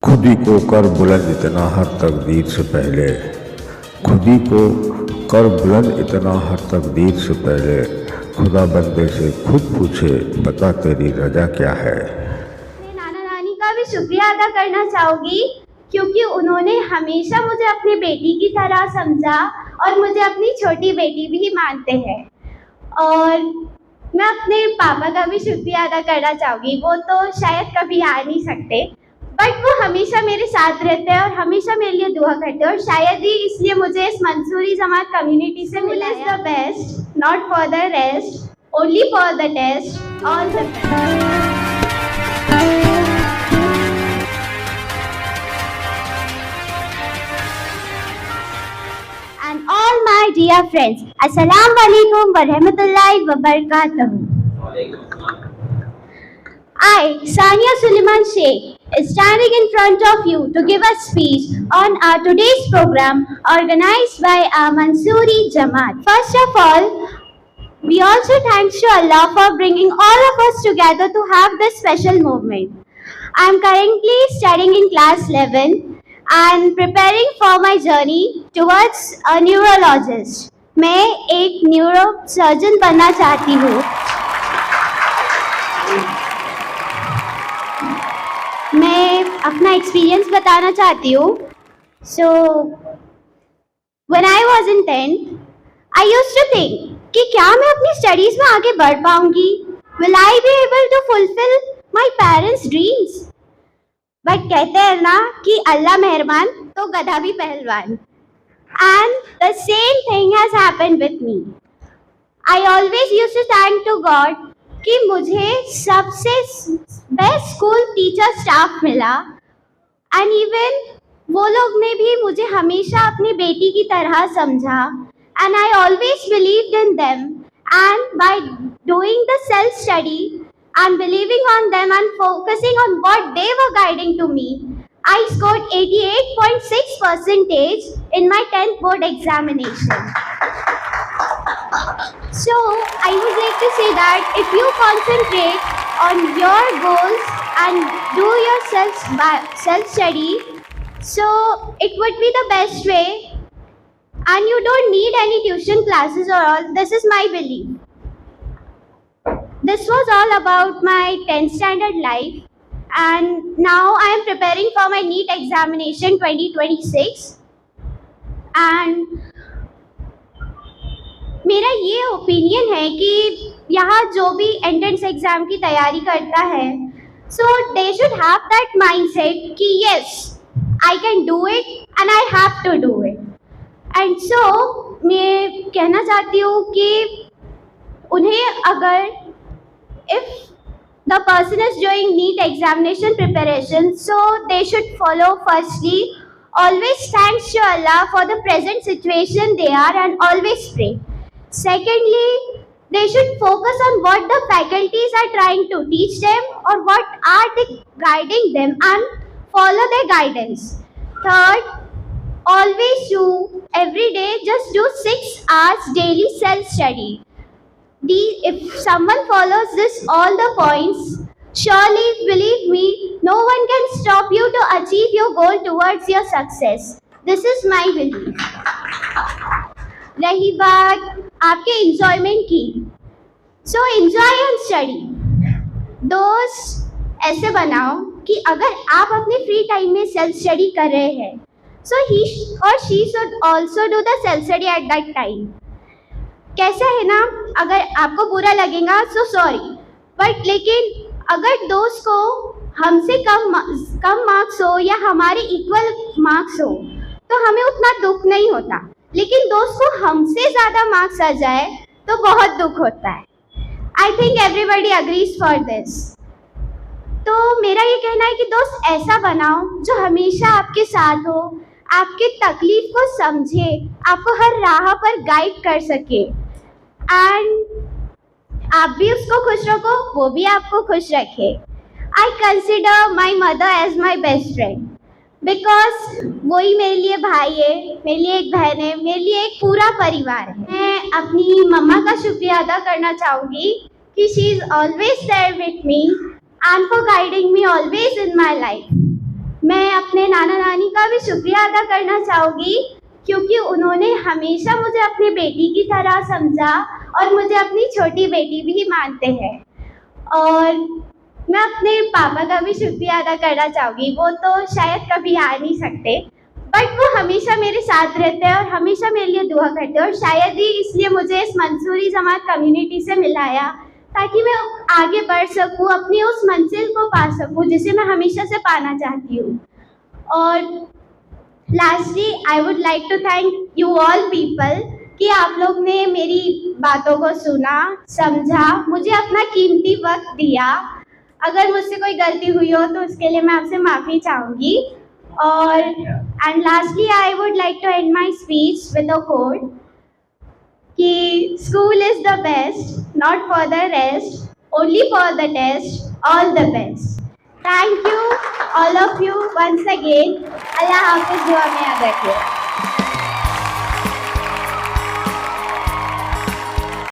खुद ही को कर बुलंद इतना हर तकदीर से पहले, खुद ही को कर बुलंद इतना हर तकदीर से पहले, खुदा बंदे से खुद पूछे बता तेरी रजा क्या है। मैं नाना नानी का भी शुक्रिया अदा करना चाहूँगी क्योंकि उन्होंने हमेशा मुझे अपनी बेटी की तरह समझा और मुझे अपनी छोटी बेटी भी मानते हैं। और मैं अपने पापा का भी शुक्रिया अदा करना चाहूँगी। वो तो शायद कभी आ नहीं सकते, बट वो हमेशा मेरे साथ रहते हैं और हमेशा मेरे लिए दुआ करते हैं और शायद ही इसलिए मुझे इस मंसूरी जमात कम्युनिटी से मिला है। The best, not for the rest, only for the test, all the best. And all my dear friends, Assalamu alaikum wa rahmatullahi wa barakatuh. I, Sania Suleiman Sheikh, is standing in front of you to give a speech on our today's program organized by our Mansoori Jamaat. First of all, we also thank Allah for bringing all of us together to have this special movement. I am currently studying in class 11 and preparing for my journey towards a neurologist. मैं एक neuro surgeon बनना चाहती हूँ। मैं अपना experience बताना चाहती हूँ। So, when I was in 10th, I used to think कि क्या मैं अपनी स्टडीज में आगे बढ़ पाऊंगी? Will I be able to fulfill my parents' dreams? But कहते हैं ना कि अल्लाह मेहरबान तो गधा भी पहलवान। And the same thing has happened with me. I always used to thank to God कि मुझे सबसे बेस्ट स्कूल टीचर स्टाफ मिला एंड इवन वो लोग ने भी मुझे हमेशा अपनी बेटी की तरह समझा and I always believed in them and by doing the self study and believing on them and focusing on what they were guiding to me, I scored 88.6% in my 10th board examination. So, I would like to say that if you concentrate on your goals and do your self-study, so it would be the best way and you don't need any tuition classes or all. This is my belief. This was all about my 10th standard life and now I am preparing for my NEET examination 2026 and मेरा ये opinion है कि यहाँ जो भी entrance exam की तैयारी करता है so they should have that mindset कि yes I can do it and I have to do it and so मैं कहना चाहती हूँ कि उन्हें अगर if the person is doing NEET examination preparation, so they should follow firstly, always thanks to Allah for the present situation they are and always pray. Secondly, they should focus on what the faculties are trying to teach them or what are they guiding them and follow their guidance. Third, always do every day, just do 6 hours daily self-study. If someone follows this all the points, surely believe me, no one can stop you to achieve your goal towards your success. This is my belief. रही बात आपके enjoyment की, so enjoy and study. दोस्त ऐसे बनाओ कि अगर आप अपने free time में self study कर रहे हैं, so he or she should also do the self study at that time. कैसा है ना, अगर आपको बुरा लगेगा सो सॉरी, बट लेकिन अगर दोस्त को हमसे कम मार्क्स हो या हमारे इक्वल मार्क्स हो तो हमें उतना दुख नहीं होता, लेकिन दोस्त को हमसे ज़्यादा मार्क्स आ जाए तो बहुत दुख होता है। I think everybody agrees for this. तो मेरा ये कहना है कि दोस्त ऐसा बनाओ जो हमेशा आपके साथ हो, आपके तकलीफ को समझे, आपको हर राह पर गाइड कर सके एंड आप भी उसको खुश रखो, वो भी आपको खुश रखे। I consider my mother as my best friend because वही मेरे लिए भाई है, मेरे लिए एक बहन है, मेरे लिए एक पूरा परिवार है। मैं अपनी मम्मा का शुक्रिया अदा करना चाहूँगी कि she is always there with me and for guiding me always in my life. मैं अपने नाना नानी का भी शुक्रिया अदा करना चाहूँगी, क्योंकि उन्होंने हमेशा मुझे अपनी बेटी की तरह समझा और मुझे अपनी छोटी बेटी भी मानते हैं। और मैं अपने पापा का भी शुक्रिया अदा करना चाहूँगी। वो तो शायद कभी आ नहीं सकते, बट वो हमेशा मेरे साथ रहते हैं और हमेशा मेरे लिए दुआ करते हैं, और शायद ही इसलिए मुझे इस मंसूरी जमात कम्युनिटी से मिलाया, ताकि मैं आगे बढ़ सकूँ, अपनी उस मंजिल को पा सकूँ जिसे मैं हमेशा से पाना चाहती हूँ। और lastly I would like to thank you all people कि आप लोग ने मेरी बातों को सुना, समझा, मुझे अपना कीमती वक्त दिया। अगर मुझसे कोई गलती हुई हो तो उसके लिए मैं आपसे माफ़ी चाहूँगी। और and lastly I would like to end my speech with a quote कि school is the best, not for the rest, only for the test, all the best. Thank you all of you once again. Allah हाफिज़, दुआ में याद रखिए।